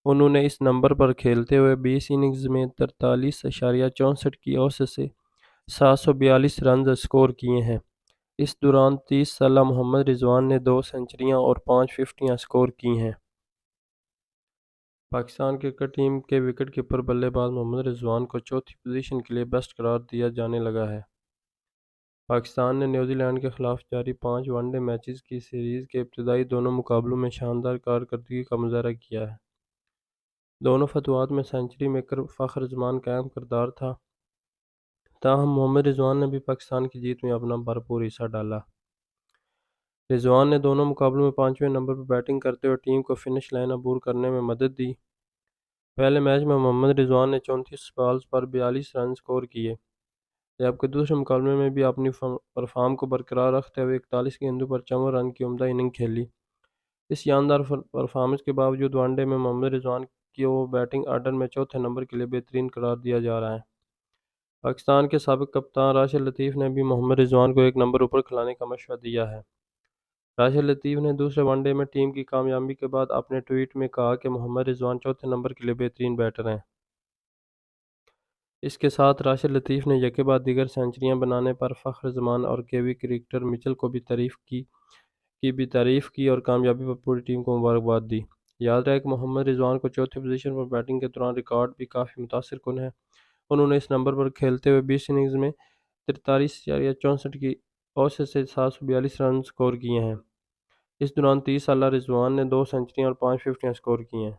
انہوں نے اس نمبر پر کھیلتے ہوئے 20 اننگز میں 43.64 کی اوسط سے 742 رنز اسکور کیے ہیں۔ اس دوران 30 سالہ محمد رضوان نے 2 سنچریاں اور 5 ففٹیاں اسکور کی ہیں۔ پاکستان کرکٹ ٹیم کے وکٹ کیپر بلے باز محمد رضوان کو چوتھی پوزیشن کے لیے بیسٹ قرار دیا جانے لگا ہے۔ پاکستان نے نیوزی لینڈ کے خلاف جاری 5 ون ڈے میچز کی سیریز کے ابتدائی دونوں مقابلوں میں شاندار کارکردگی کا مظاہرہ کیا ہے۔ دونوں فتوحات میں سنچری میکر فخر زمان کا اہم کردار تھا، تاہم محمد رضوان نے بھی پاکستان کی جیت میں اپنا بھرپور حصہ ڈالا۔ رضوان نے دونوں مقابلوں میں 5ویں نمبر پر بیٹنگ کرتے ہوئے ٹیم کو فنش لائن عبور کرنے میں مدد دی۔ پہلے میچ میں محمد رضوان نے 34 بالز پر 42 رن سکور کیے، جبکہ دوسرے مقابلے میں بھی اپنی پرفارم کو برقرار رکھتے ہوئے 41 گیندوں پر 54 رن کی عمدہ اننگ کھیلی۔ اس شاندار پرفارمنس کے باوجود ون ڈے میں محمد رضوان کو بیٹنگ آرڈر میں چوتھے نمبر کے لیے بہترین قرار دیا جا رہا ہے۔ پاکستان کے سابق کپتان راشد لطیف نے بھی محمد رضوان کو ایک نمبر اوپر کھلانے کا مشورہ دیا ہے۔ راشد لطیف نے دوسرے ون ڈے میں ٹیم کی کامیابی کے بعد اپنے ٹویٹ میں کہا کہ محمد رضوان چوتھے نمبر کے لیے بہترین بیٹر ہیں۔ اس کے ساتھ راشد لطیف نے یکے بعد دیگر سنچریاں بنانے پر فخر زمان اور کیوی کرکٹر مچل کو بھی تعریف کی اور کامیابی پر پوری ٹیم کو مبارکباد دی۔ یاد رہے کہ محمد رضوان کو چوتھی پوزیشن پر بیٹنگ کے دوران ریکارڈ بھی کافی متاثر کن ہے۔ انہوں نے اس نمبر پر کھیلتے ہوئے 20 اننگز میں 43.64 کی اوسط سے 742 رن سکور کیے ہیں۔ اس دوران 30 سالہ رضوان نے 2 سنچریاں اور 5 ففٹیاں سکور کی ہیں۔